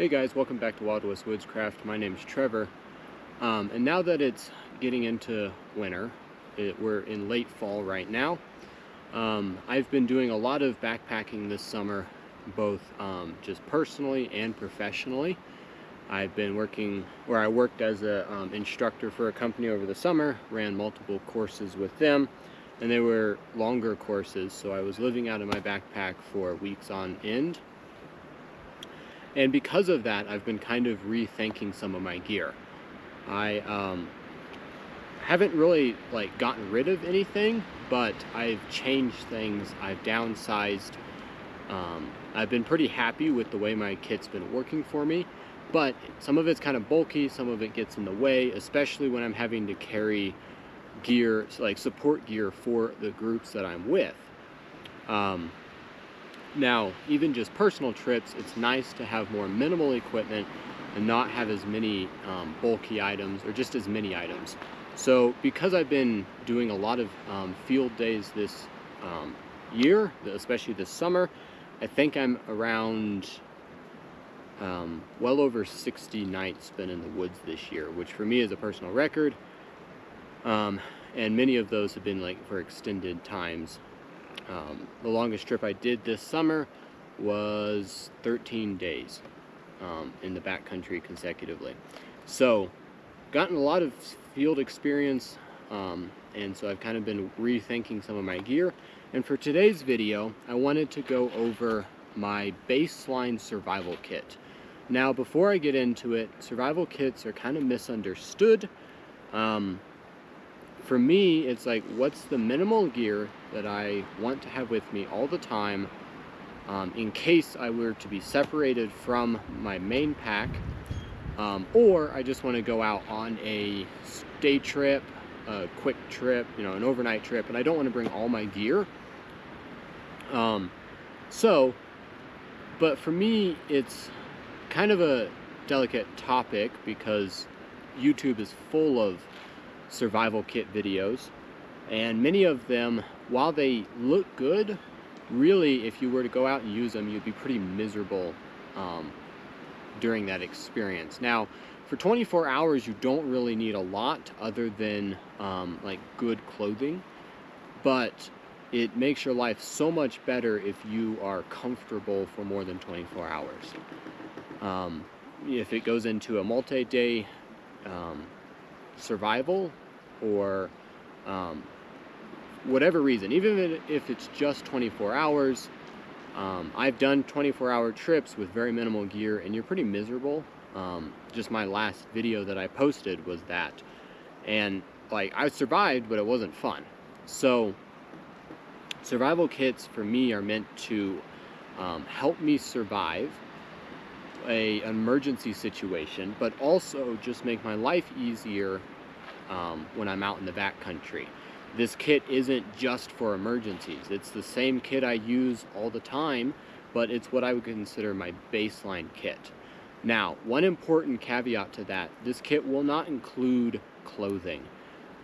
Hey guys, welcome back to Wild West Woodscraft. My name's Trevor. And now that it's getting into winter, we're in late fall right now. I've been doing a lot of backpacking this summer, both just personally and professionally. I've been working, or I worked as an instructor for a company over the summer, ran multiple courses with them, and they were longer courses, so I was living out of my backpack for weeks on end. And because of that, I've been kind of rethinking some of my gear. I haven't really gotten rid of anything, but I've changed things. I've downsized. I've been pretty happy with the way my kit's been working for me, but some of it's kind of bulky, some of it gets in the way, especially when I'm having to carry gear, like support gear for the groups that I'm with. Now, even just personal trips, it's nice to have more minimal equipment and not have as many bulky items, or just as many items. So because I've been doing a lot of field days this year, especially this summer, I think I'm around well over 60 nights spent in the woods this year, which for me is a personal record. And many of those have been for extended times. The longest trip I did this summer was 13 days in the backcountry consecutively. So gotten a lot of field experience, and so I've kind of been rethinking some of my gear. And for today's video, I wanted to go over my baseline survival kit. Now, before I get into it, survival kits are kind of misunderstood. For me, it's what's the minimal gear that I want to have with me all the time in case I were to be separated from my main pack, or I just want to go out on a day trip, a quick trip, an overnight trip, and I don't want to bring all my gear. But for me, it's kind of a delicate topic because YouTube is full of survival kit videos, and many of them, while they look good, really if you were to go out and use them, you'd be pretty miserable during that experience. Now, for 24 hours you don't really need a lot other than good clothing, but it makes your life so much better if you are comfortable for more than 24 hours. If it goes into a multi-day survival, or whatever reason, even if it's just 24 hours, I've done 24-hour trips with very minimal gear and you're pretty miserable. Just my last video that I posted was that, and I survived, but it wasn't fun. So survival kits for me are meant to help me survive an emergency situation, but also just make my life easier when I'm out in the backcountry. This kit isn't just for emergencies. It's the same kit I use all the time, but it's what I would consider my baseline kit. Now, one important caveat to that, this kit will not include clothing.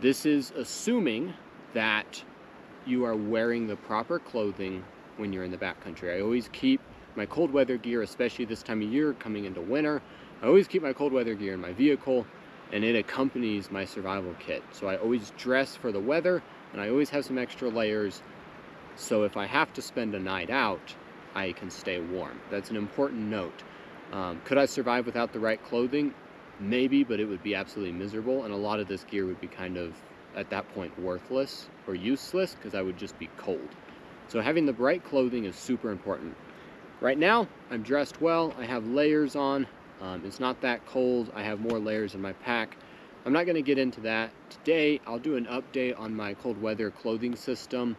This is assuming that you are wearing the proper clothing when you're in the backcountry. I always keep my cold weather gear, especially this time of year coming into winter. I always keep my cold weather gear in my vehicle, and it accompanies my survival kit. So I always dress for the weather, and I always have some extra layers, so if I have to spend a night out, I can stay warm. That's an important note. Could I survive without the right clothing? Maybe, but it would be absolutely miserable, and a lot of this gear would be kind of, at that point, worthless or useless because I would just be cold. So having the right clothing is super important. Right now, I'm dressed well, I have layers on. It's not that cold. I have more layers in my pack. I'm not going to get into that today. I'll do an update on my cold weather clothing system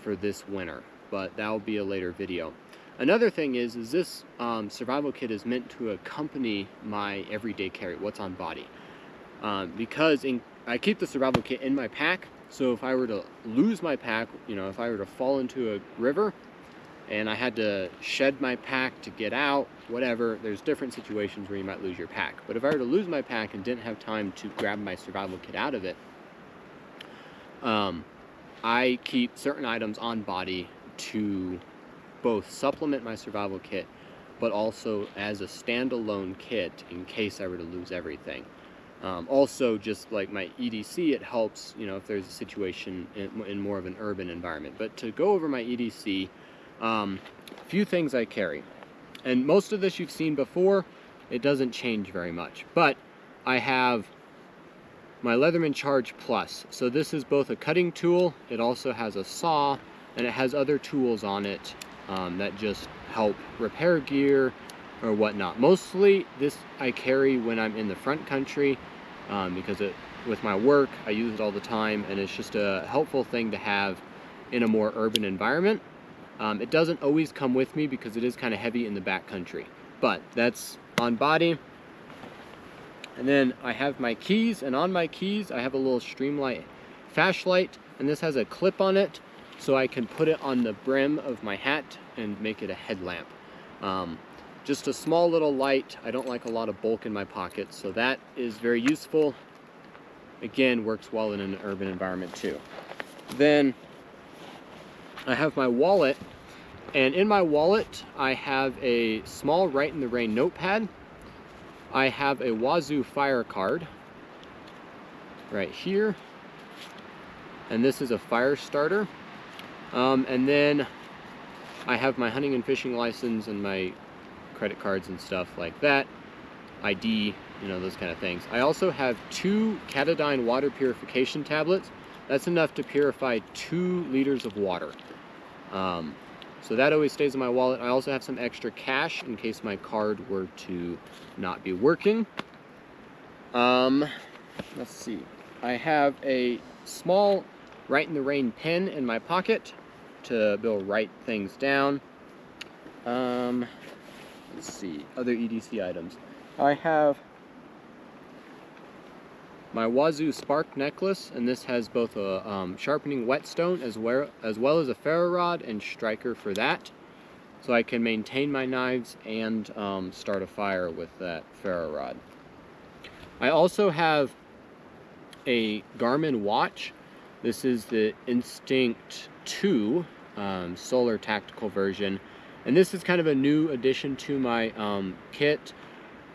for this winter, but that will be a later video. Another thing is this survival kit is meant to accompany my everyday carry, what's on body. Because I keep the survival kit in my pack, so if I were to lose my pack, if I were to fall into a river, and I had to shed my pack to get out, whatever, there's different situations where you might lose your pack. But if I were to lose my pack and didn't have time to grab my survival kit out of it, I keep certain items on body to both supplement my survival kit, but also as a standalone kit in case I were to lose everything. Also, just like my EDC, it helps, you know, if there's a situation in more of an urban environment. But to go over my EDC, a few things I carry. And most of this you've seen before. It doesn't change very much. But I have my Leatherman Charge Plus. So this is both a cutting tool, it also has a saw, and it has other tools on it that just help repair gear or whatnot. Mostly this I carry when I'm in the front country because with my work I use it all the time, and it's just a helpful thing to have in a more urban environment. It doesn't always come with me because it is kind of heavy in the back country, but that's on body. And then I have my keys, and on my keys I have a little Streamlight flashlight, and this has a clip on it so I can put it on the brim of my hat and make it a headlamp. Just a small little light. I don't like a lot of bulk in my pockets, so that is very useful. Again, works well in an urban environment too. Then I have my wallet, and in my wallet I have a small Right in the Rain notepad. I have a Wazoo fire card right here, and this is a fire starter. And then I have my hunting and fishing license and my credit cards and stuff like that, ID, you know, those kind of things. I also have 2 Katadyn water purification tablets. That's enough to purify 2 liters of water. So that always stays in my wallet. I also have some extra cash in case my card were to not be working. Let's see. I have a small Right in the Rain pen in my pocket to be able to write things down. Let's see, other EDC items. I have my Wazoo Spark necklace, and this has both a sharpening whetstone as well as a ferro rod and striker for that, so I can maintain my knives and start a fire with that ferro rod. I also have a Garmin watch. This is the Instinct 2 solar tactical version, and this is kind of a new addition to my kit,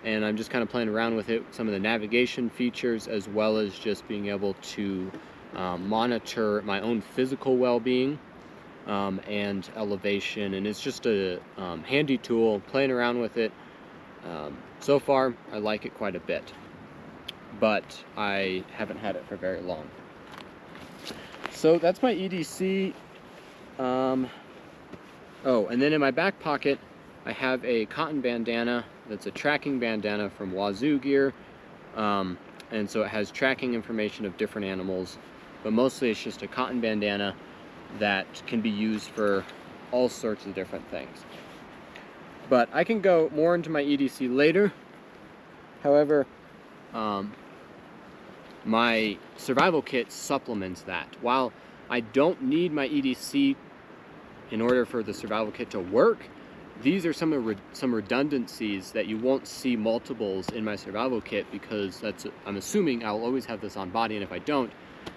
and I'm just kind of playing around with it, some of the navigation features, as well as just being able to monitor my own physical well-being and elevation. And it's just a handy tool, playing around with it. So far I like it quite a bit, but I haven't had it for very long. So that's my EDC. Oh, and then in my back pocket I have a cotton bandana that's a tracking bandana from Wazoo Gear, and so it has tracking information of different animals, but mostly it's just a cotton bandana that can be used for all sorts of different things. But I can go more into my EDC later. However, my survival kit supplements that. While I don't need my EDC in order for the survival kit to work, these are some redundancies that you won't see multiples in my survival kit, because I'm assuming I'll always have this on body, and if I don't,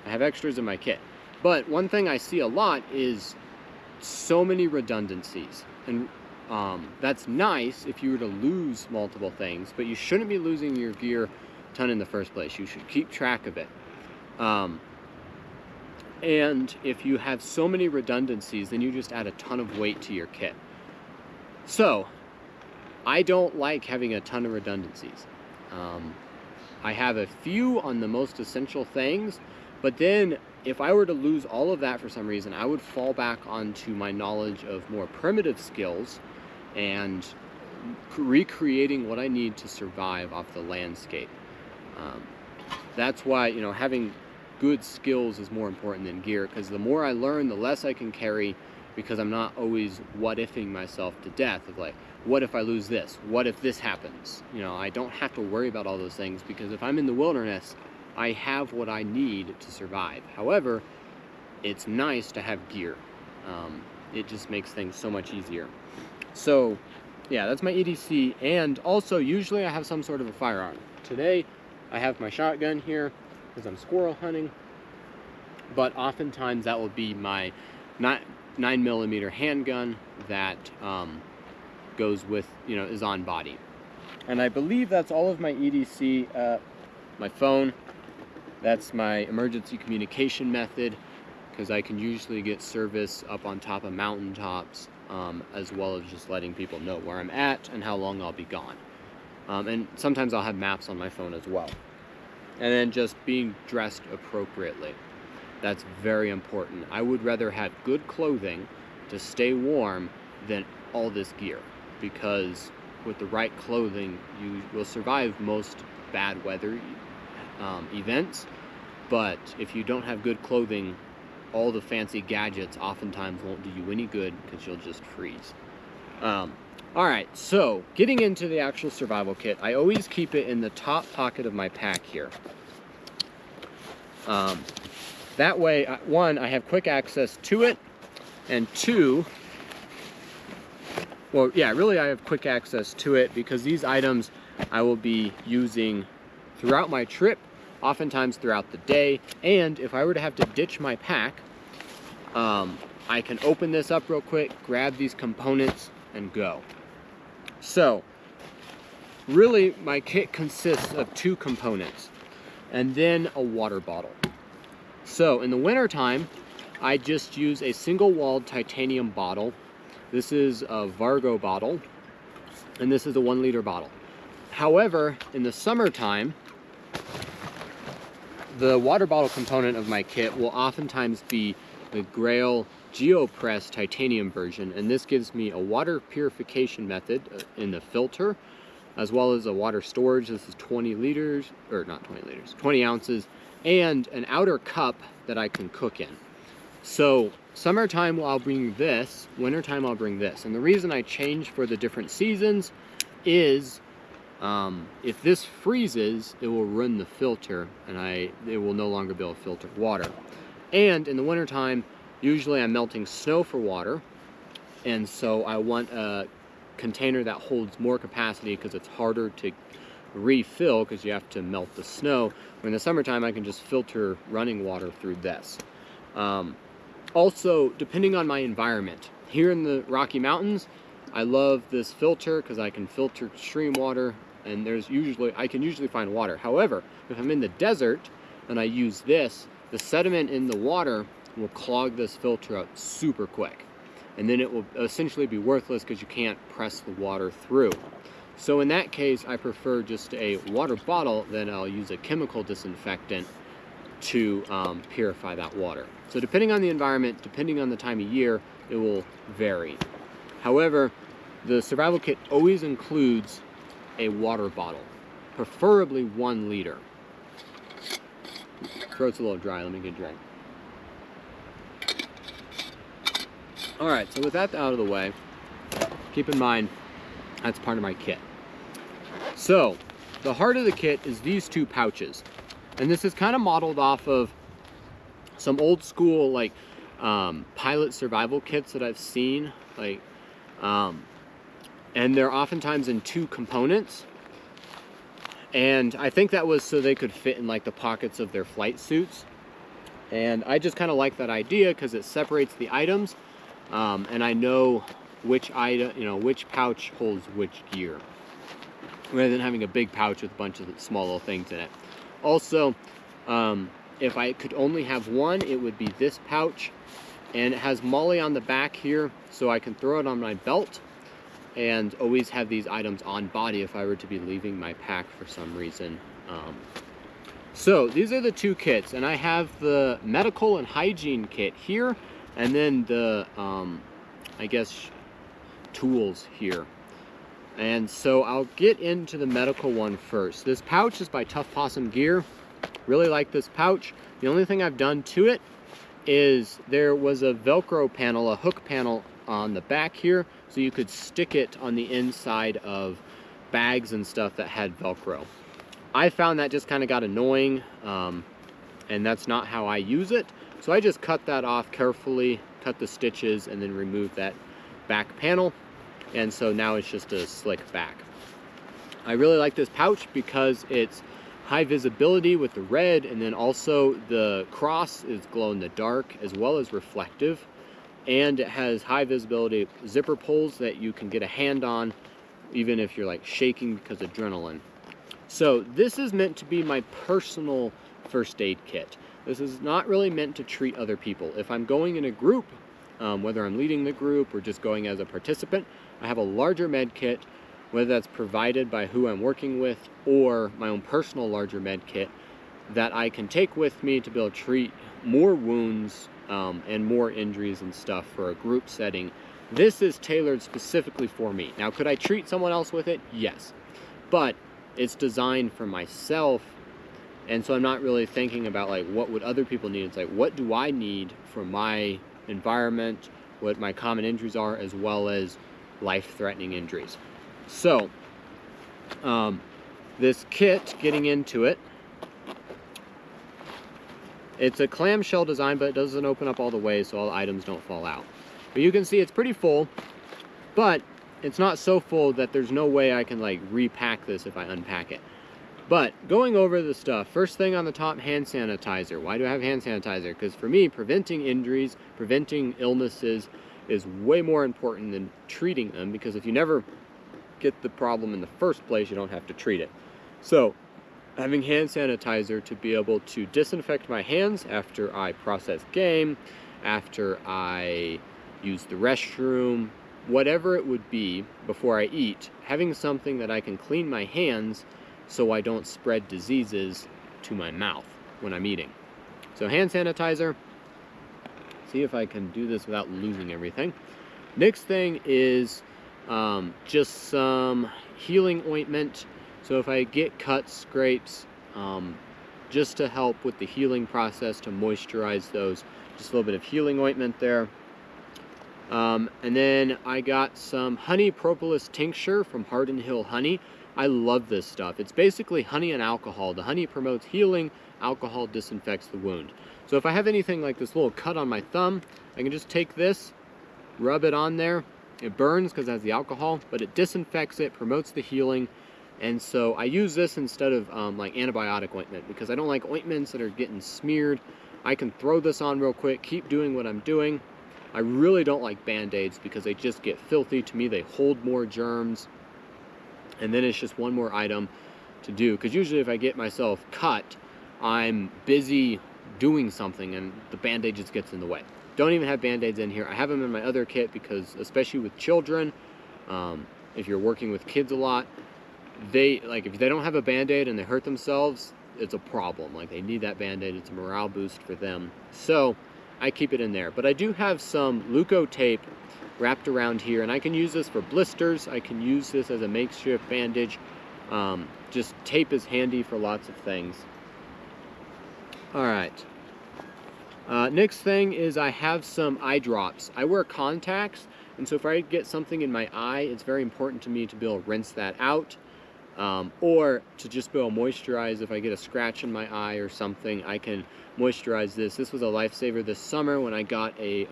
I have extras in my kit. But one thing I see a lot is so many redundancies, and that's nice if you were to lose multiple things, but you shouldn't be losing your gear a ton in the first place. You should keep track of it. And if you have so many redundancies, then you just add a ton of weight to your kit. So I don't like having a ton of redundancies. I have a few on the most essential things, but then if I were to lose all of that for some reason, I would fall back onto my knowledge of more primitive skills and recreating what I need to survive off the landscape. That's why, you know, having good skills is more important than gear, because the more I learn, the less I can carry, because I'm not always what-ifing myself to death of like, what if I lose this? What if this happens? You know, I don't have to worry about all those things, because if I'm in the wilderness, I have what I need to survive. However, it's nice to have gear. It just makes things so much easier. So yeah, that's my EDC. And also, usually I have some sort of a firearm. Today I have my shotgun here because I'm squirrel hunting, but oftentimes that will be my 9mm handgun that goes with, you know, is on body. And I believe that's all of my EDC. My phone, that's my emergency communication method, because I can usually get service up on top of mountaintops, as well as just letting people know where I'm at and how long I'll be gone. And sometimes I'll have maps on my phone as well. And then just being dressed appropriately. That's very important. I would rather have good clothing to stay warm than all this gear, because with the right clothing you will survive most bad weather events. But if you don't have good clothing, all the fancy gadgets oftentimes won't do you any good, because you'll just freeze. Alright, so getting into the actual survival kit, I always keep it in the top pocket of my pack here. That way, one, I have quick access to it, and two, well, yeah, really I have quick access to it because these items I will be using throughout my trip, oftentimes throughout the day, and if I were to have to ditch my pack, I can open this up real quick, grab these components, and go. So, really, my kit consists of 2 components, and then a water bottle. So, in the wintertime, I just use a single-walled titanium bottle. This is a Vargo bottle, and this is a 1-liter bottle. However, in the summertime, the water bottle component of my kit will oftentimes be the Grail GeoPress titanium version, and this gives me a water purification method in the filter, as well as a water storage. This is 20 liters, or not 20 liters, 20 ounces, and an outer cup that I can cook in. So summertime I'll bring this, wintertime I'll bring this. And the reason I change for the different seasons is if this freezes, it will ruin the filter, and it will no longer be able to filter water. And in the wintertime, usually I'm melting snow for water, and so I want a container that holds more capacity because it's harder to refill because you have to melt the snow. Where in the summertime I can just filter running water through this. Also, depending on my environment, here in the Rocky Mountains, I love this filter because I can filter stream water, and I can usually find water. However, if I'm in the desert and I use this, the sediment in the water will clog this filter up super quick, and then it will essentially be worthless because you can't press the water through. So in that case, I prefer just a water bottle, then I'll use a chemical disinfectant to purify that water. So depending on the environment, depending on the time of year, it will vary. However, the survival kit always includes a water bottle, preferably 1 liter. Throat's a little dry, let me get a drink. Alright, so with that out of the way, keep in mind, that's part of my kit. So, the heart of the kit is these 2 pouches. And this is kind of modeled off of some old school, like, pilot survival kits that I've seen. Like, and they're oftentimes in 2 components. And I think that was so they could fit in, like, the pockets of their flight suits. And I just kind of like that idea because it separates the items. And I know which item, which pouch holds which gear, rather than having a big pouch with a bunch of small little things in it. Also, if I could only have one, it would be this pouch, and it has Molly on the back here, so I can throw it on my belt and always have these items on body if I were to be leaving my pack for some reason. So these are the 2 kits, and I have the medical and hygiene kit here, and then the I guess tools here. And so I'll get into the medical one first. This pouch is by Tough Possum Gear. Really like this pouch. The only thing I've done to it is there was a Velcro panel, a hook panel on the back here, so you could stick it on the inside of bags and stuff that had Velcro. I found that just kind of got annoying, and that's not how I use it. So I just cut that off carefully, cut the stitches, and then remove that back panel. And so now it's just a slick back. I really like this pouch because it's high visibility with the red, and then also the cross is glow in the dark as well as reflective. and it has high visibility zipper pulls that you can get a hand on even if you're like shaking because of adrenaline. So this is meant to be my personal first aid kit. This is not really meant to treat other people. If I'm going in a group, whether I'm leading the group or just going as a participant, I have a larger med kit, whether that's provided by who I'm working with or my own personal larger med kit that I can take with me to be able to treat more wounds and more injuries and stuff for a group setting. This is tailored specifically for me. Now, could I treat someone else with it? Yes. But it's designed for myself, and so I'm not really thinking about like what would other people need. It's like, what do I need for my environment, what my common injuries are, as well as life-threatening injuries. So this kit, getting into it, it's a clamshell design, but it doesn't open up all the way so all the items don't fall out. But you can see it's pretty full, but it's not so full that there's no way I can like repack this if I unpack it. But going over the stuff, first thing on the top, hand sanitizer. Why do I have hand sanitizer? Because for me, preventing injuries, preventing illnesses is way more important than treating them, because if you never get the problem in the first place, you don't have to treat it. So having hand sanitizer to be able to disinfect my hands after I process game, after I use the restroom, whatever it would be before I eat, having something that I can clean my hands so I don't spread diseases to my mouth when I'm eating. So hand sanitizer. See if I can do this without losing everything. Next thing is just some healing ointment. So if I get cuts, scrapes, just to help with the healing process, to moisturize those, just a little bit of healing ointment there. And then I got some honey propolis tincture from Hardin Hill Honey. I love this stuff. It's basically honey and alcohol. The honey promotes healing, alcohol disinfects the wound. So if I have anything like this little cut on my thumb, I can just take this, rub it on there. It burns because it has the alcohol, but it disinfects it, promotes the healing. And so I use this instead of like antibiotic ointment, because I don't like ointments that are getting smeared. I can throw this on real quick, keep doing what I'm doing. I really don't like Band-Aids because they just get filthy. To me, they hold more germs. And then it's just one more item to do, because usually if I get myself cut, I'm busy doing something and the Band-Aid just gets in the way. Don't even have Band-Aids in here. I have them in my other kit because, especially with children, if you're working with kids a lot, if they don't have a Band-Aid and they hurt themselves, it's a problem. Like, they need that Band-Aid. It's a morale boost for them. So I keep it in there. But I do have some Leuko tape wrapped around here, and I can use this for blisters. I can use this as a makeshift bandage. Just tape is handy for lots of things. All right. Next thing is I have some eye drops. I wear contacts, and so if I get something in my eye, it's very important to me to be able to rinse that out, or to just be able to moisturize. If I get a scratch in my eye or something, I can moisturize this. This was a lifesaver this summer when I got a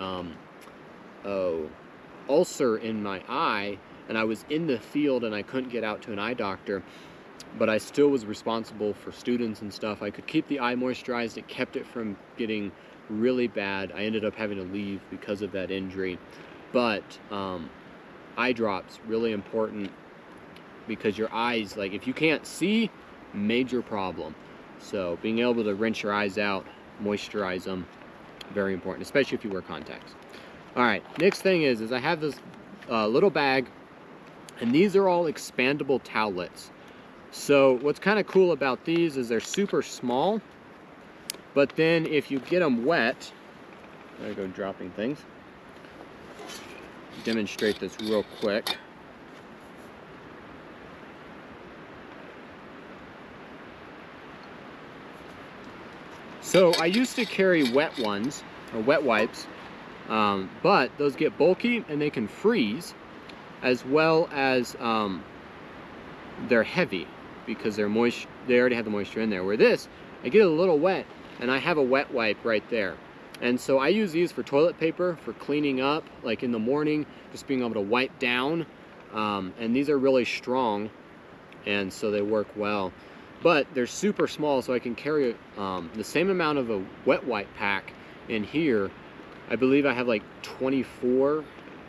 ulcer in my eye, and I was in the field and I couldn't get out to an eye doctor, but I still was responsible for students and stuff. I could keep the eye moisturized. It kept it from getting really bad. I ended up having to leave because of that injury. But eye drops, really important, because your eyes, like, if you can't see, major problem. So being able to rinse your eyes out, moisturize them, very important, especially if you wear contacts. All right, next thing is I have this little bag, and these are all expandable towelettes. So what's kind of cool about these is they're super small, but then if you get them wet, I'm gonna go dropping things. Demonstrate this real quick. So I used to carry wet ones, or wet wipes, but those get bulky and they can freeze, as well as they're heavy because they're moist. They already have the moisture in there. Where this, I get a little wet and I have a wet wipe right there. And so I use these for toilet paper, for cleaning up, like in the morning, just being able to wipe down. And these are really strong, and so they work well. But they're super small, so I can carry the same amount of a wet wipe pack in here I believe I have like 24,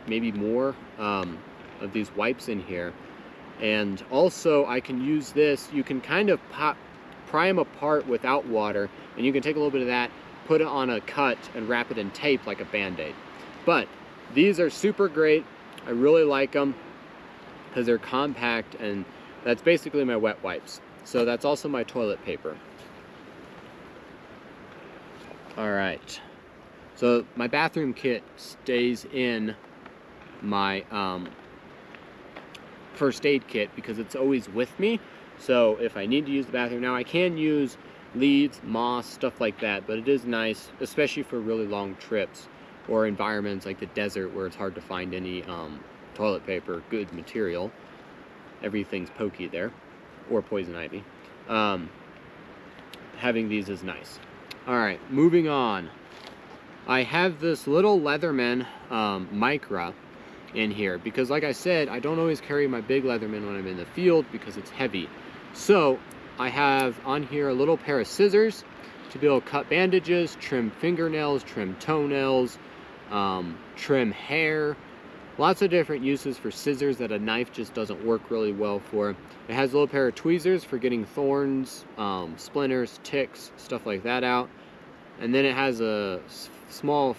maybe more, of these wipes in here. And also I can use this, you can kind of pry them apart without water, and you can take a little bit of that, put it on a cut, and wrap it in tape like a Band-Aid. But these are super great. I really like them because they're compact, and that's basically my wet wipes. So that's also my toilet paper. All right. So my bathroom kit stays in my first aid kit because it's always with me. So if I need to use the bathroom, now I can use leaves, moss, stuff like that, but it is nice, especially for really long trips or environments like the desert where it's hard to find any toilet paper, good material. Everything's pokey there, or poison ivy. Having these is nice. All right, moving on. I have this little Leatherman Micra in here because, like I said, I don't always carry my big Leatherman when I'm in the field because it's heavy. So I have on here a little pair of scissors to be able to cut bandages, trim fingernails, trim toenails, trim hair. Lots of different uses for scissors that a knife just doesn't work really well for. It has a little pair of tweezers for getting thorns, splinters, ticks, stuff like that out. And then it has a small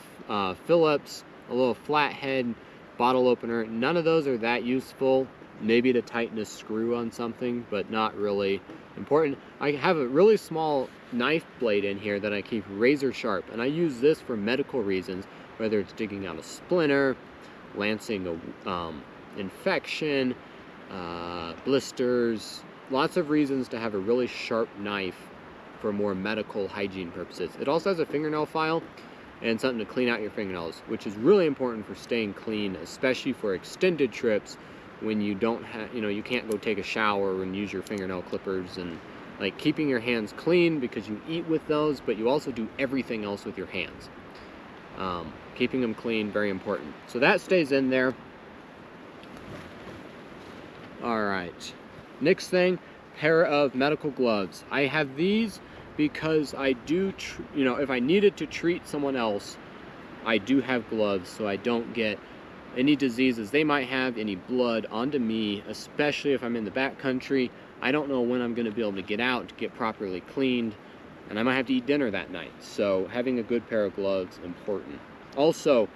Phillips, a little flathead bottle opener. None of those are that useful. Maybe to tighten a screw on something, but not really important. I have a really small knife blade in here that I keep razor sharp, and I use this for medical reasons, whether it's digging out a splinter, lancing a infection, blisters, lots of reasons to have a really sharp knife for more medical hygiene purposes. It also has a fingernail file and something to clean out your fingernails, which is really important for staying clean, especially for extended trips when you don't have, you can't go take a shower and use your fingernail clippers, and like keeping your hands clean because you eat with those, but you also do everything else with your hands. Keeping them clean, very important. So that stays in there. All right. Next thing, pair of medical gloves. I have these because I do, if I needed to treat someone else, I do have gloves so I don't get any diseases they might have, any blood onto me, especially if I'm in the backcountry. I don't know when I'm going to be able to get out to get properly cleaned, and I might have to eat dinner that night. So having a good pair of gloves, important. Also,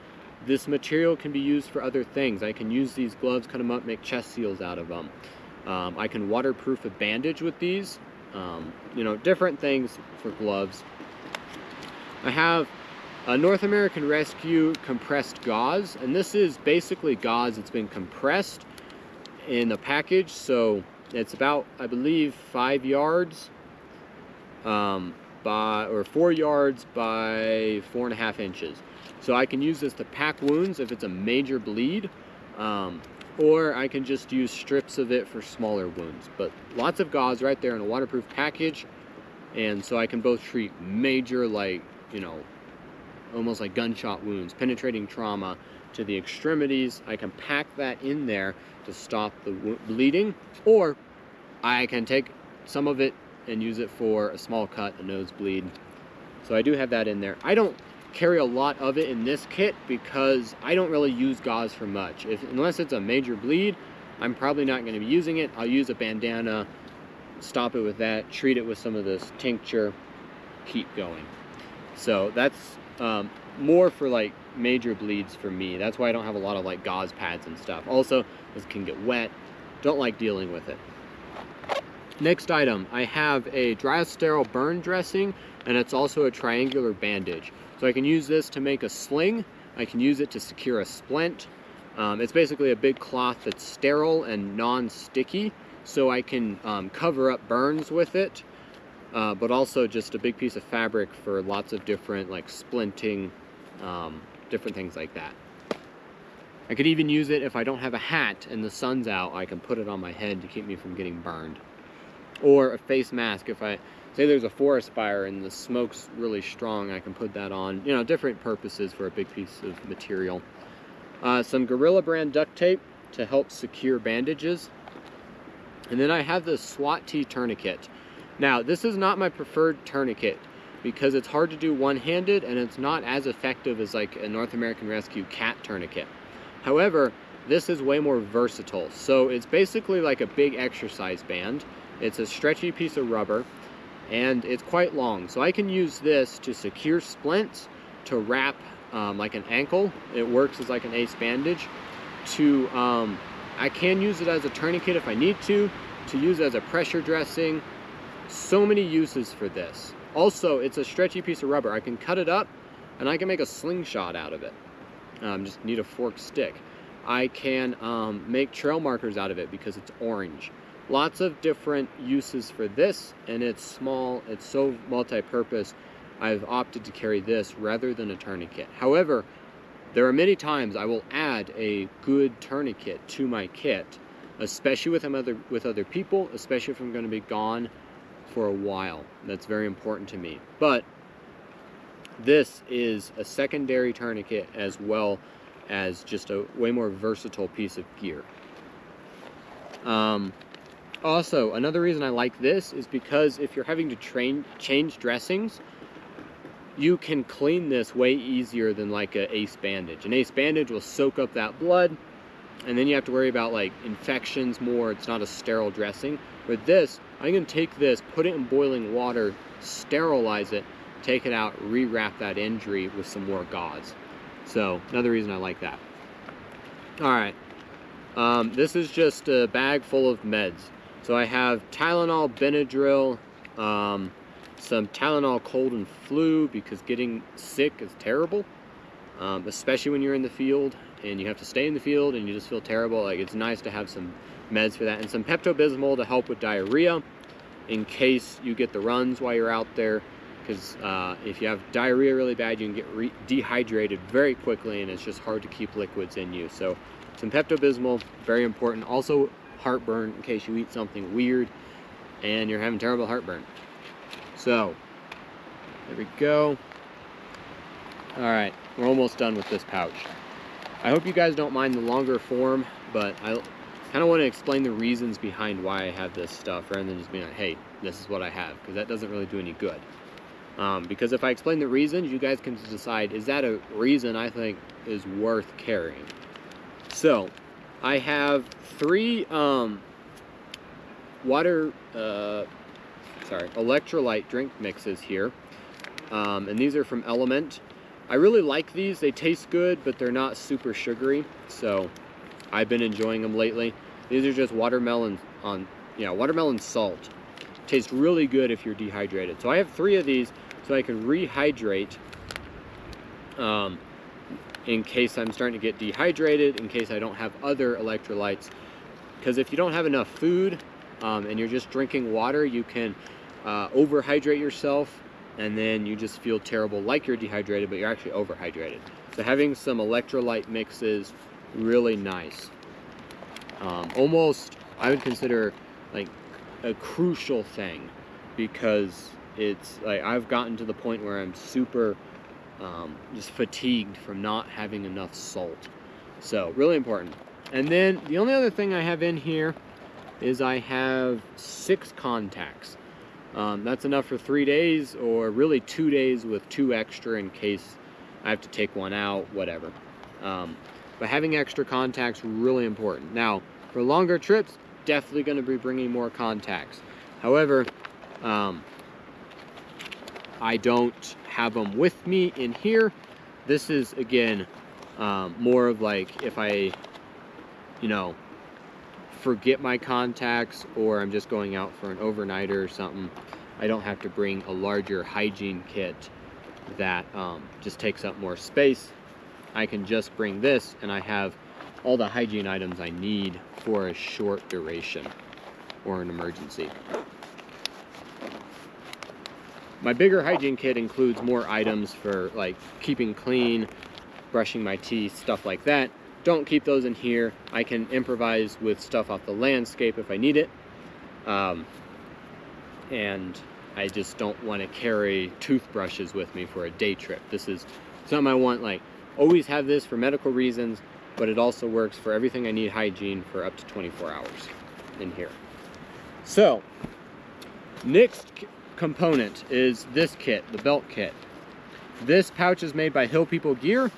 this material can be used for other things. I can use these gloves, cut them up, make chest seals out of them. I can waterproof a bandage with these. Different things for gloves. I have a North American Rescue compressed gauze, and this is basically gauze that's been compressed in a package. So it's about, I believe, 5 yards or 4 yards by 4.5 inches. So I can use this to pack wounds if it's a major bleed, or I can just use strips of it for smaller wounds. But lots of gauze right there in a waterproof package, and so I can both treat major, like, almost like gunshot wounds, penetrating trauma to the extremities. I can pack that in there to stop the bleeding, or I can take some of it and use it for a small cut, a nosebleed. So I do have that in there. I don't carry a lot of it in this kit because I don't really use gauze for much. Unless it's a major bleed, I'm probably not going to be using it. I'll use a bandana, stop it with that, treat it with some of this tincture, keep going. So that's more for like major bleeds for me. That's why I don't have a lot of like gauze pads and stuff. Also, this can get wet. Don't like dealing with it. Next item, I have a dry sterile burn dressing, and it's also a triangular bandage. So I can use this to make a sling. I can use it to secure a splint. It's basically a big cloth that's sterile and non-sticky, so I can cover up burns with it, but also just a big piece of fabric for lots of different, like splinting, different things like that. I could even use it if I don't have a hat and the sun's out. I can put it on my head to keep me from getting burned. Or a face mask. If I say there's a forest fire and the smoke's really strong, I can put that on. Different purposes for a big piece of material. Some Gorilla brand duct tape to help secure bandages. And then I have this SWAT T tourniquet. Now, this is not my preferred tourniquet. because it's hard to do one-handed and it's not as effective as like a North American Rescue cat tourniquet. However, this is way more versatile. So it's basically like a big exercise band. It's a stretchy piece of rubber and it's quite long. So I can use this to secure splints, to wrap like an ankle. It works as like an ace bandage. I can use it as a tourniquet if I need to use as a pressure dressing. So many uses for this. Also, it's a stretchy piece of rubber. I can cut it up and I can make a slingshot out of it. Just need a forked stick. I can make trail markers out of it because it's orange. Lots of different uses for this, and it's small, it's so multi-purpose. I've opted to carry this rather than a tourniquet. However, there are many times I will add a good tourniquet to my kit, especially with other people, especially if I'm going to be gone for a while. That's very important to me. But this is a secondary tourniquet as well as just a way more versatile piece of gear. Also, another reason I like this is because if you're having to change dressings, you can clean this way easier than like an ace bandage. An ace bandage will soak up that blood, and then you have to worry about like infections more. It's not a sterile dressing. With this, I can take this, put it in boiling water, sterilize it, take it out, rewrap that injury with some more gauze. So another reason I like that. All right, this is just a bag full of meds. So I have Tylenol, Benadryl, some Tylenol cold and flu, because getting sick is terrible, especially when you're in the field and you have to stay in the field and you just feel terrible. Like, it's nice to have some meds for that, and some Pepto-Bismol to help with diarrhea in case you get the runs while you're out there, because if you have diarrhea really bad, you can get dehydrated very quickly and it's just hard to keep liquids in you. So some Pepto-Bismol, very important. Also heartburn, in case you eat something weird and you're having terrible heartburn. So there we go. All right, we're almost done with this pouch. I hope you guys don't mind the longer form, but I kind of want to explain the reasons behind why I have this stuff rather than just being like, hey, this is what I have, because that doesn't really do any good. Because if I explain the reasons, you guys can decide, is that a reason I think is worth carrying? So I have 3 electrolyte drink mixes here, and these are from Element. I really like these. They taste good, but they're not super sugary, so I've been enjoying them lately. These are just watermelon salt. Tastes really good if you're dehydrated. So I have 3 of these so I can rehydrate in case I'm starting to get dehydrated, in case I don't have other electrolytes. Because if you don't have enough food and you're just drinking water, you can overhydrate yourself, and then you just feel terrible, like you're dehydrated, but you're actually overhydrated. So having some electrolyte mixes, really nice. Almost, I would consider like a crucial thing, because it's like I've gotten to the point where I'm super just fatigued from not having enough salt. So really important. And then the only other thing I have in here is I have 6 contacts. That's enough for 3 days, or really 2 days with 2 extra in case I have to take one out, whatever. But having extra contacts, really important. Now, for longer trips, definitely going to be bringing more contacts. However, I don't have them with me in here. This is, again, more of like if I, forget my contacts, or I'm just going out for an overnighter or something, I don't have to bring a larger hygiene kit that just takes up more space. I can just bring this, and I have all the hygiene items I need for a short duration or an emergency. My bigger hygiene kit includes more items for like keeping clean, brushing my teeth, stuff like that. Don't keep those in here. I can improvise with stuff off the landscape if I need it. And I just don't want to carry toothbrushes with me for a day trip. This is something I want, like, always have this for medical reasons, but it also works for everything I need hygiene for up to 24 hours in here. So, next component is this kit, the belt kit. This pouch is made by Hill People Gear.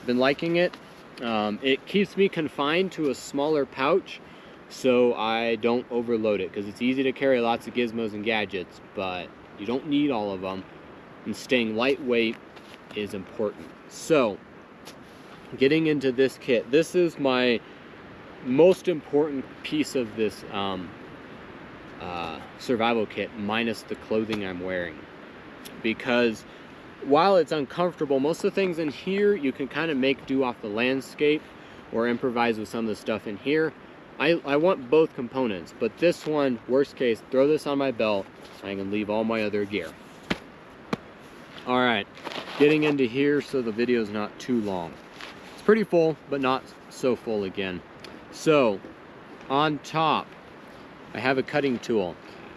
Been liking it. It keeps me confined to a smaller pouch so I don't overload it, because it's easy to carry lots of gizmos and gadgets, but you don't need all of them, and staying lightweight is important. So getting into this kit, this is my most important piece of this survival kit, minus the clothing I'm wearing, because while it's uncomfortable, most of the things in here you can kind of make do off the landscape or improvise with some of the stuff in here. I want both components, but this one, worst case, throw this on my belt, I can leave all my other gear. All right, getting into here so the video is not too long. It's pretty full, but not so full again. So on top, I have a cutting tool.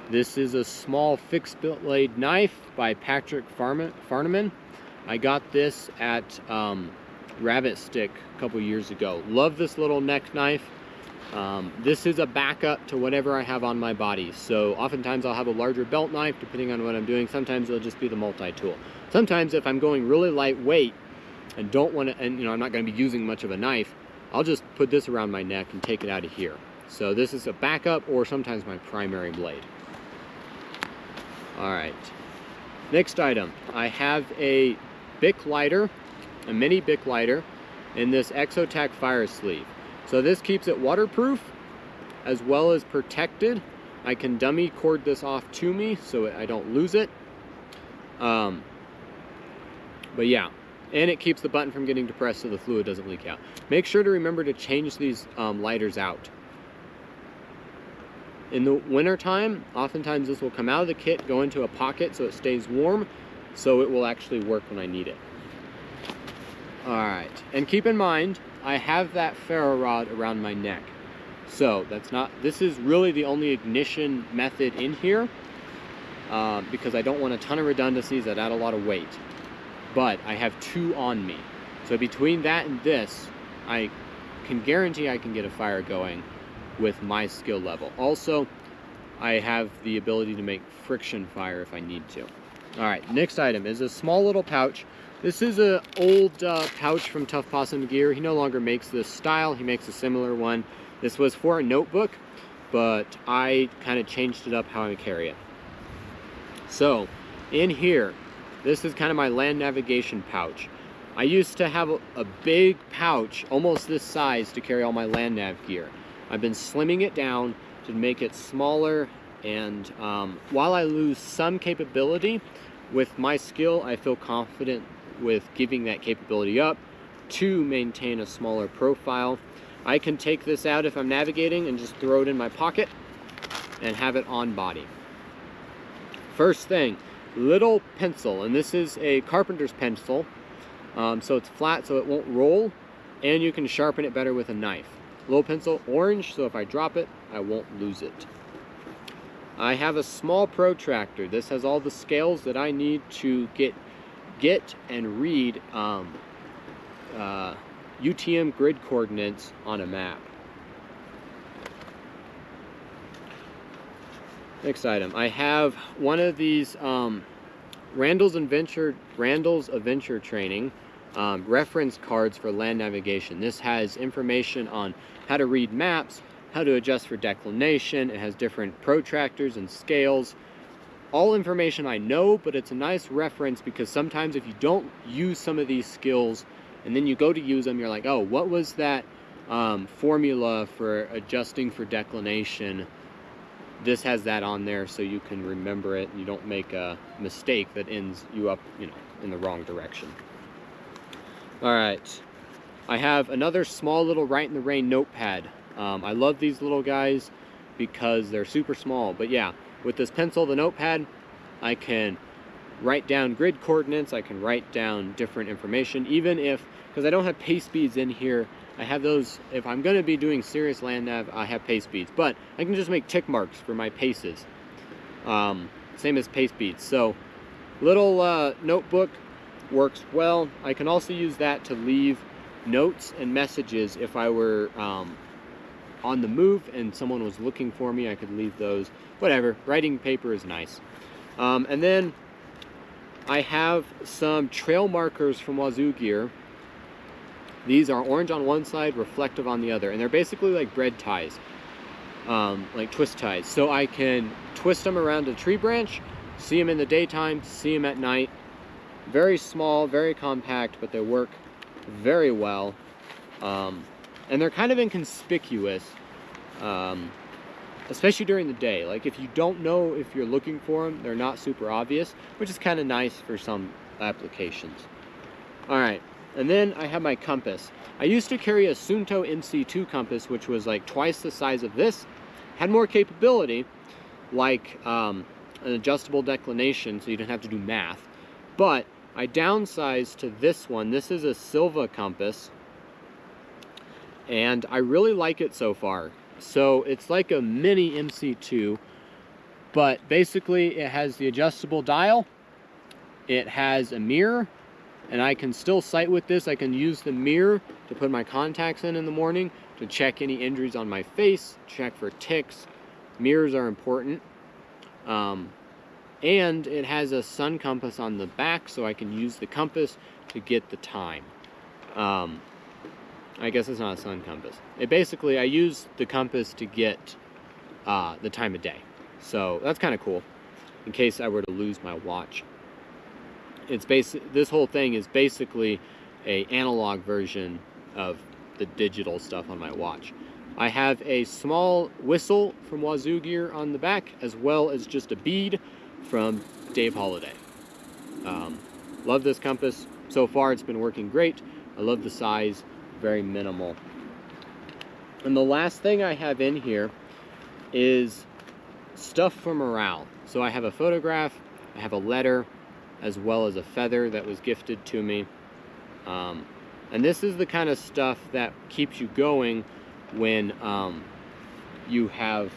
This is a small fixed blade knife by Patrick Farnaman. I got this at Rabbit Stick a couple years ago. Love this little neck knife. This is a backup to whatever I have on my body. So oftentimes I'll have a larger belt knife depending on what I'm doing. Sometimes it'll just be the multi-tool. Sometimes if I'm going really lightweight and don't want to, and I'm not going to be using much of a knife, I'll just put this around my neck and take it out of here. So this is a backup or sometimes my primary blade. All right, next item, I have a Bic lighter, a mini Bic lighter, in this Exotac fire sleeve. So this keeps it waterproof as well as protected. I can dummy cord this off to me so I don't lose it. But yeah, and it keeps the button from getting depressed so the fluid doesn't leak out. Make sure to remember to change these lighters out. In the winter time, oftentimes this will come out of the kit, go into a pocket so it stays warm, so it will actually work when I need it. All right, and keep in mind, I have that ferro rod around my neck. So this is really the only ignition method in here, because I don't want a ton of redundancies that add a lot of weight. But I have two on me. So between that and this, I can guarantee I can get a fire going with my skill level. Also, I have the ability to make friction fire if I need to. All right, next item is a small little pouch. This is an old pouch from Tough Possum Gear. He no longer makes this style. He makes a similar one. This was for a notebook, but I kind of changed it up how I carry it. So in here, this is kind of my land navigation pouch. I used to have a big pouch, almost this size, to carry all my land nav gear. I've been slimming it down to make it smaller, and while I lose some capability with my skill, I feel confident with giving that capability up to maintain a smaller profile. I can take this out if I'm navigating and just throw it in my pocket and have it on body. First thing, little pencil, and this is a carpenter's pencil, so it's flat so it won't roll, and you can sharpen it better with a knife. Little pencil, orange, so if I drop it, I won't lose it. I have a small protractor. This has all the scales that I need to get and read UTM grid coordinates on a map. Next item, I have one of these Randall's Adventure Training reference cards for land navigation. This has information on how to read maps, how to adjust for declination. It has different protractors and scales. All information I know, but it's a nice reference because sometimes if you don't use some of these skills and then you go to use them, you're like, oh, what was that formula for adjusting for declination? This has that on there so you can remember it and you don't make a mistake that ends you up, in the wrong direction. All right, I have another small little Right in the Rain notepad. I love these little guys because they're super small, but yeah, with this pencil, the notepad, I can write down grid coordinates, I can write down different information, even if, because I don't have pace speeds in here, I have those, if I'm going to be doing serious land nav, I have pace speeds, but I can just make tick marks for my paces, same as pace speeds. So little notebook works well. I can also use that to leave notes and messages if I were on the move and someone was looking for me. I could leave those. Whatever, writing paper is nice. And then I have some trail markers from Wazoo Gear. These are orange on one side, reflective on the other, and they're basically like bread ties, like twist ties. So I can twist them around a tree branch, see them in the daytime, see them at night. Very small, very compact, but they work very well. And they're kind of inconspicuous, especially during the day. Like if you don't know if you're looking for them, they're not super obvious, which is kind of nice for some applications. All right, and then I have my compass. I used to carry a Suunto MC2 compass, which was like twice the size of this, had more capability, like an adjustable declination, so you didn't have to do math. But I downsized to this one. This is a Silva compass, and I really like it so far. So it's like a mini MC2, but basically it has the adjustable dial, it has a mirror, and I can still sight with this. I can use the mirror to put my contacts in the morning, to check any injuries on my face, check for ticks. Mirrors are important. And it has a sun compass on the back, so I can use the compass to get the time. I guess it's not a sun compass. Basically, I use the compass to get the time of day. So that's kind of cool, in case I were to lose my watch. This whole thing is basically an analog version of the digital stuff on my watch. I have a small whistle from Wazoo Gear on the back, as well as just a bead from Dave Holiday. Love this compass. So far it's been working great. I love the size, very minimal. And the last thing I have in here is stuff for morale. So I have a photograph, I have a letter, as well as a feather that was gifted to me. And this is the kind of stuff that keeps you going when you have,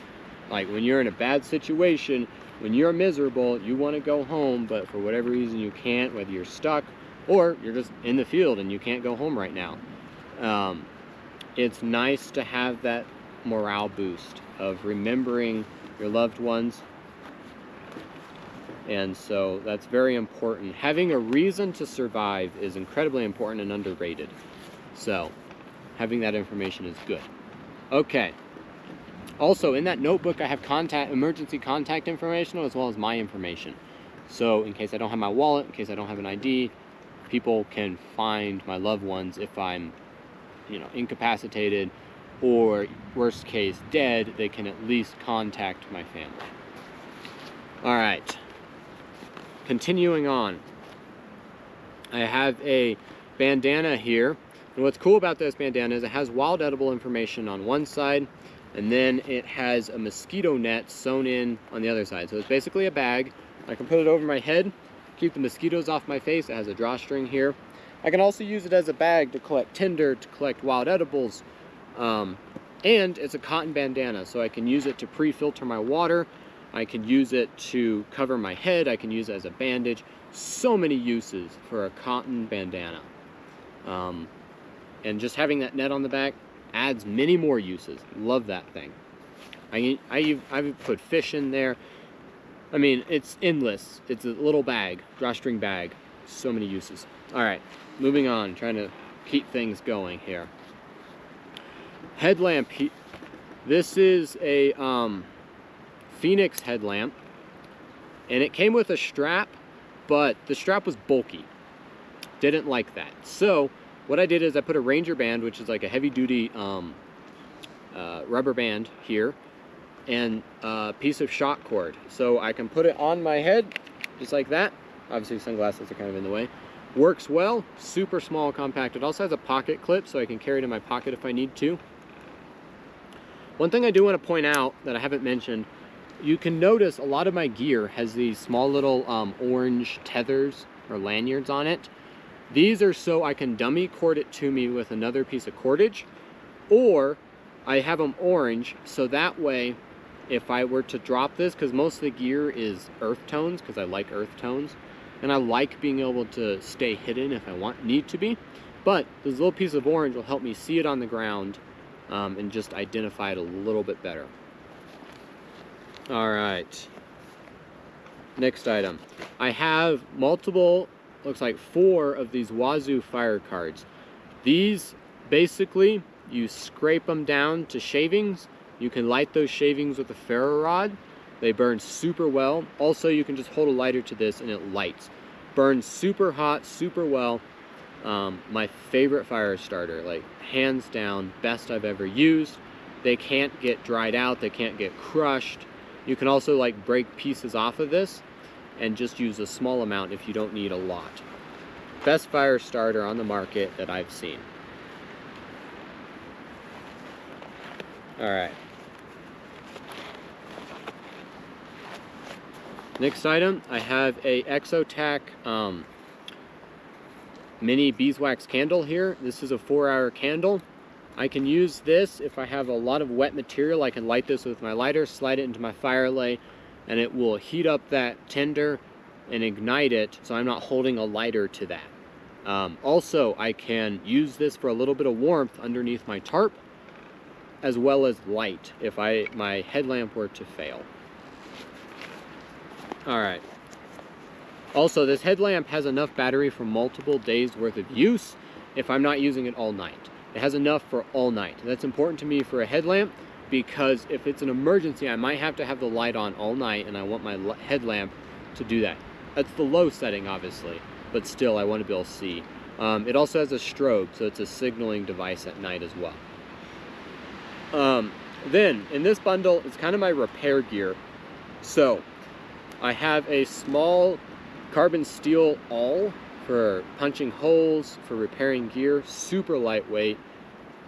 like when you're in a bad situation, when you're miserable, you want to go home, but for whatever reason you can't, whether you're stuck or you're just in the field and you can't go home right now. It's nice to have that morale boost of remembering your loved ones. And so that's very important. Having a reason to survive is incredibly important and underrated. So having that information is good. Okay. Also, in that notebook, I have emergency contact information as well as my information. So in case I don't have my wallet, in case I don't have an ID, people can find my loved ones if I'm, incapacitated or worst case dead. They can at least contact my family. All right. Continuing on, I have a bandana here, and what's cool about this bandana is it has wild edible information on one side, and then it has a mosquito net sewn in on the other side. So it's basically a bag. I can put it over my head, keep the mosquitoes off my face. It has a drawstring here. I can also use it as a bag to collect tinder, to collect wild edibles, and it's a cotton bandana, so I can use it to pre-filter my water. I can use it to cover my head. I can use it as a bandage. So many uses for a cotton bandana. And just having that net on the back adds many more uses. Love that thing. I've put fish in there. I mean, it's endless. It's a little bag, drawstring bag. So many uses. All right, moving on. Trying to keep things going here. Headlamp. This is a Phoenix headlamp, and it came with a strap, but the strap was bulky. Didn't like that. So what I did is I put a Ranger band, which is like a heavy duty rubber band here, and a piece of shock cord. So I can put it on my head just like that. Obviously sunglasses are kind of in the way. Works well, super small, compact. It also has a pocket clip, so I can carry it in my pocket if I need to. One thing I do want to point out that I haven't mentioned, you can notice a lot of my gear has these small little orange tethers or lanyards on it. These are so I can dummy cord it to me with another piece of cordage, or I have them orange, so that way if I were to drop this, because most of the gear is earth tones, because I like earth tones, and I like being able to stay hidden if I need to be, but this little piece of orange will help me see it on the ground and just identify it a little bit better. All right. Next item. I have multiple, looks like 4 of these Wazoo fire cards. These, basically, you scrape them down to shavings. You can light those shavings with a ferro rod. They burn super well. Also, you can just hold a lighter to this and it lights. Burns super hot, super well. My favorite fire starter, like hands down, best I've ever used. They can't get dried out, they can't get crushed. You can also like break pieces off of this and just use a small amount if you don't need a lot. Best fire starter on the market that I've seen. All right. Next item, I have a Exotac mini beeswax candle here. This is a 4-hour candle. I can use this if I have a lot of wet material. I can light this with my lighter, slide it into my fire lay, and it will heat up that tinder and ignite it, so I'm not holding a lighter to that. Also, I can use this for a little bit of warmth underneath my tarp, as well as light if my headlamp were to fail. All right. Also, this headlamp has enough battery for multiple days worth of use if I'm not using it all night. It has enough for all night. That's important to me for a headlamp because if it's an emergency, I might have to have the light on all night and I want my headlamp to do that. That's the low setting, obviously, but still I want to be able to see. It also has a strobe, so it's a signaling device at night as well. Then, in this bundle, it's kind of my repair gear. So, I have a small carbon steel awl for punching holes, for repairing gear, super lightweight,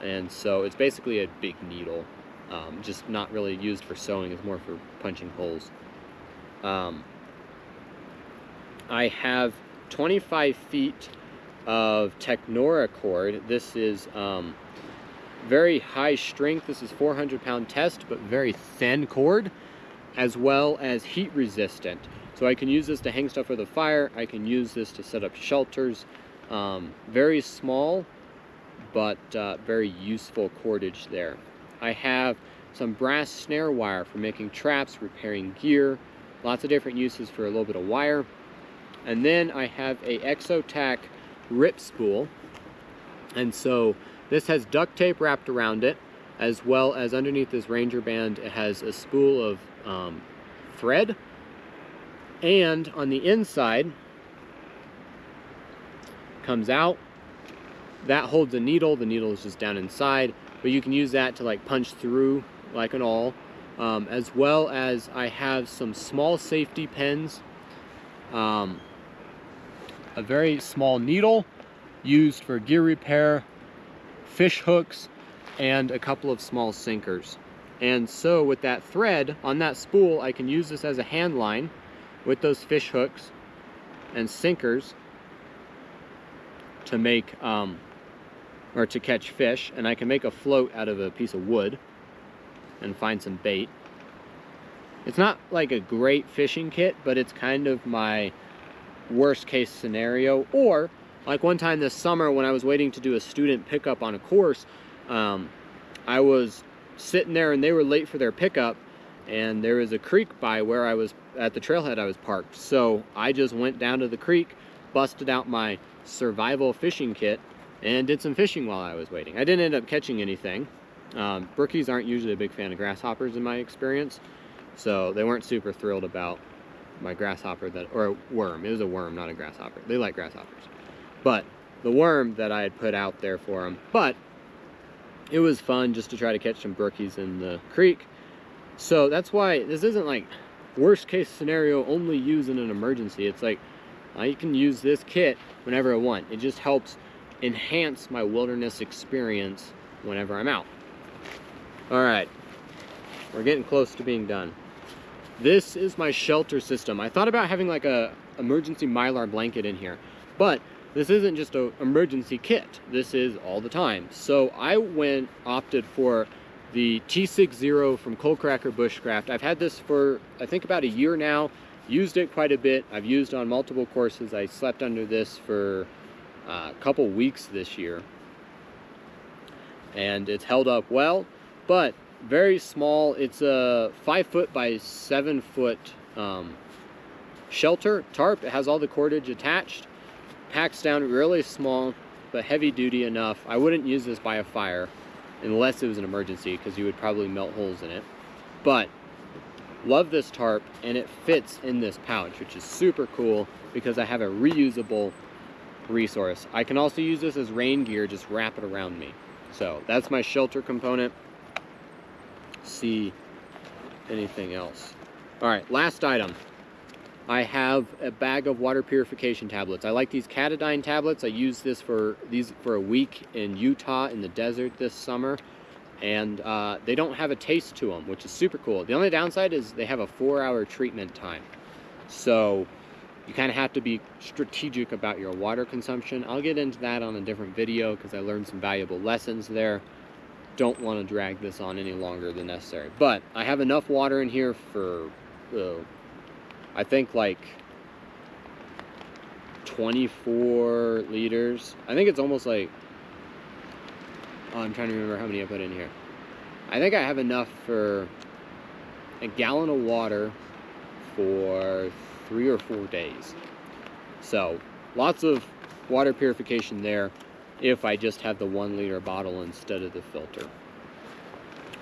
and so it's basically a big needle, just not really used for sewing, it's more for punching holes. I have 25 feet of Technora cord. This is very high strength. This is 400-pound test, but very thin cord, as well as heat resistant. So I can use this to hang stuff with a fire. I can use this to set up shelters. Very small, but very useful cordage there. I have some brass snare wire for making traps, repairing gear. Lots of different uses for a little bit of wire. And then I have a Exotac rip spool. And so this has duct tape wrapped around it, as well as underneath this Ranger band, it has a spool of thread. And on the inside, comes out, that holds a needle. The needle is just down inside, but you can use that to like punch through like an awl. As well as I have some small safety pins, a very small needle used for gear repair, fish hooks, and a couple of small sinkers. And so with that thread on that spool, I can use this as a hand line with those fish hooks and sinkers to make or to catch fish, and I can make a float out of a piece of wood and find some bait. It's not like a great fishing kit, but it's kind of my worst case scenario. Or like one time this summer when I was waiting to do a student pickup on a course, I was sitting there and they were late for their pickup, and there was a creek by where I was at the trailhead I was parked. So I just went down to the creek, busted out my survival fishing kit, and did some fishing while I was waiting. I didn't end up catching anything. Brookies aren't usually a big fan of grasshoppers in my experience, so they weren't super thrilled about my grasshopper or a worm. It was a worm, not a grasshopper. They like grasshoppers. But the worm that I had put out there for them. But it was fun just to try to catch some brookies in the creek. So that's why this isn't like worst case scenario only use in an emergency. It's like I can use this kit whenever I want. It just helps enhance my wilderness experience whenever I'm out. All right, we're getting close to being done. This is my shelter system. I thought about having like a emergency Mylar blanket in here, but this isn't just an emergency kit. This is all the time. So I opted for the T60 from Coal Cracker Bushcraft. I've had this for, I think, about a year now. Used it quite a bit. I've used on multiple courses. I slept under this for a couple weeks this year. And it's held up well, but very small. It's a 5 foot by 7 foot shelter tarp. It has all the cordage attached, packs down really small, but heavy duty enough. I wouldn't use this by a fire unless it was an emergency, because you would probably melt holes in it. But love this tarp, and it fits in this pouch, which is super cool because I have a reusable resource. I can also use this as rain gear, just wrap it around me. So that's my shelter component. See anything else? All right, last item. I have a bag of water purification tablets. I like these Catadine tablets. I used these for a week in Utah in the desert this summer, and they don't have a taste to them, which is super cool. The only downside is they have a 4-hour treatment time. So you kind of have to be strategic about your water consumption. I'll get into that on a different video because I learned some valuable lessons there. Don't want to drag this on any longer than necessary. But I have enough water in here for, I think, like 24 liters. I think it's almost like, oh, I'm trying to remember how many I put in here. I think I have enough for a gallon of water for 3 or 4 days. So lots of water purification there if I just have the 1 liter bottle instead of the filter.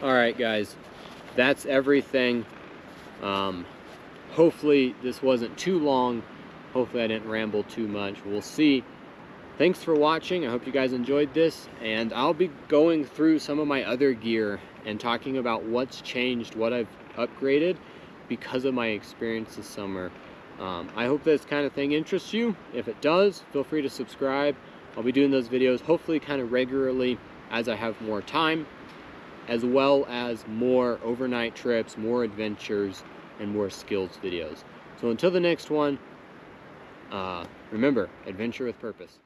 All right, guys, that's everything. Hopefully this wasn't too long. Hopefully I didn't ramble too much. We'll see. Thanks for watching. I hope you guys enjoyed this, and I'll be going through some of my other gear and talking about what's changed, what I've upgraded because of my experience this summer. I hope this kind of thing interests you. If it does, feel free to subscribe. I'll be doing those videos hopefully kind of regularly as I have more time, as well as more overnight trips, more adventures, and more skills videos. So until the next one, remember, adventure with purpose.